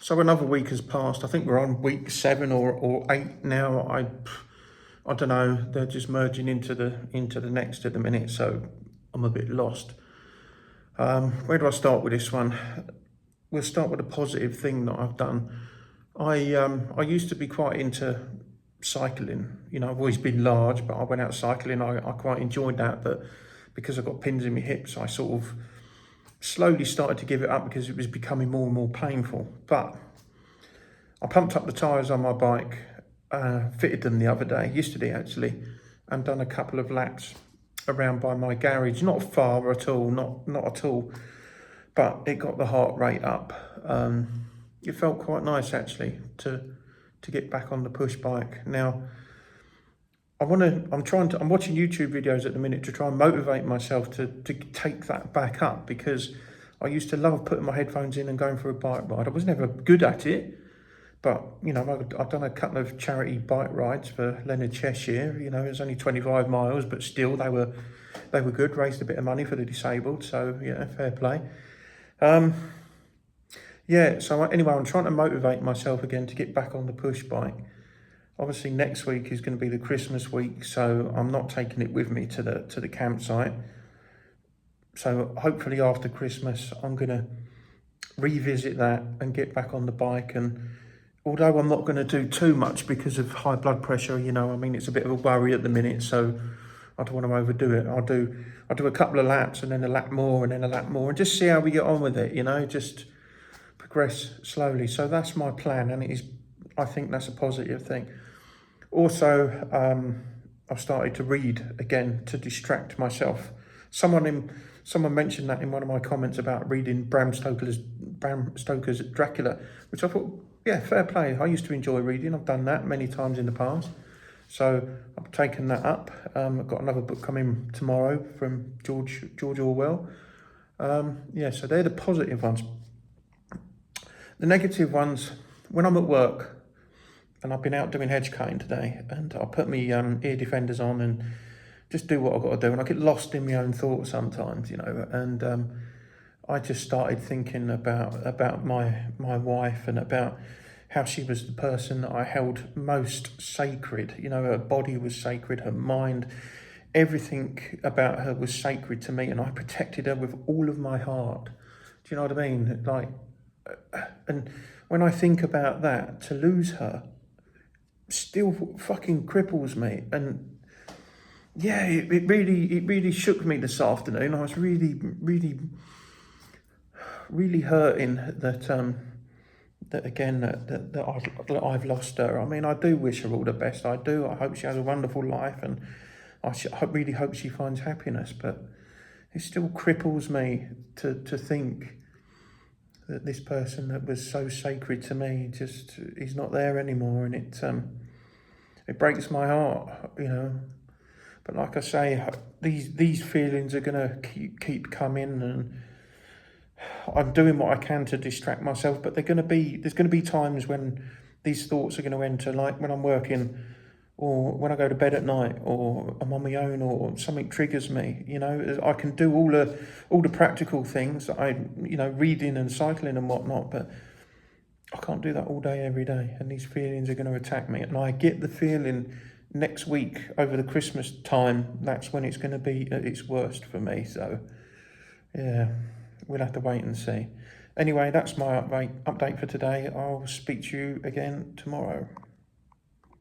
So another week has passed. I think we're on week 7 or 8 now. I don't know. They're just merging into the next at the minute, so I'm a bit lost. Where do I start with this one? We'll start with a positive thing that I've done. I used to be quite into cycling. You know, I've always been large, but I went out cycling. I quite enjoyed that, but because I've got pins in my hips, I sort of slowly started to give it up because it was becoming more and more painful. But I pumped up the tyres on my bike, fitted them the other day, yesterday actually, and done a couple of laps around by my garage. Not far at all, not at all, but it got the heart rate up. It felt quite nice actually to get back on the push bike. Now I'm watching YouTube videos at the minute to try and motivate myself to take that back up, because I used to love putting my headphones in and going for a bike ride. I was never good at it, but you know, I've done a couple of charity bike rides for Leonard Cheshire. You know, it was only 25 miles, but still they were good. Raised a bit of money for the disabled, so yeah, fair play. Yeah, so anyway, I'm trying to motivate myself again to get back on the push bike. Obviously, next week is going to be the Christmas week, so I'm not taking it with me to the campsite. So hopefully after Christmas, I'm going to revisit that and get back on the bike. And although I'm not going to do too much because of high blood pressure, you know, I mean, it's a bit of a worry at the minute, so I don't want to overdo it. I'll do a couple of laps and then a lap more and then a lap more and just see how we get on with it, you know, just progress slowly. So that's my plan, and I think that's a positive thing. Also, I've started to read again to distract myself. Someone mentioned that in one of my comments about reading Bram Stoker's Dracula, which I thought, yeah, fair play. I used to enjoy reading. I've done that many times in the past. So I've taken that up. I've got another book coming tomorrow from George Orwell. Yeah, so they're the positive ones. The negative ones, when I'm at work, and I've been out doing hedge cutting today, and I put my ear defenders on and just do what I've got to do, and I get lost in my own thoughts sometimes, you know, and I just started thinking about my wife and about how she was the person that I held most sacred. You know, her body was sacred, her mind, everything about her was sacred to me, and I protected her with all of my heart. Do you know what I mean? Like, and when I think about that, to lose her still fucking cripples me. And yeah, it really shook me this afternoon. I was really hurting that again that I've lost her. I mean, I do wish her all the best. I do. I hope she has a wonderful life, and I really hope she finds happiness. But it still cripples me to think that this person that was so sacred to me just is not there anymore, and it breaks my heart, you know. But like I say, these feelings are gonna keep coming, and I'm doing what I can to distract myself. But there's gonna be times when these thoughts are gonna enter, like when I'm working, or when I go to bed at night, or I'm on my own, or something triggers me. You know, I can do all the practical things that reading and cycling and whatnot, but I can't do that all day, every day. And these feelings are going to attack me. And I get the feeling next week, over the Christmas time, that's when it's going to be at its worst for me. So, yeah, we'll have to wait and see. Anyway, that's my update for today. I'll speak to you again tomorrow.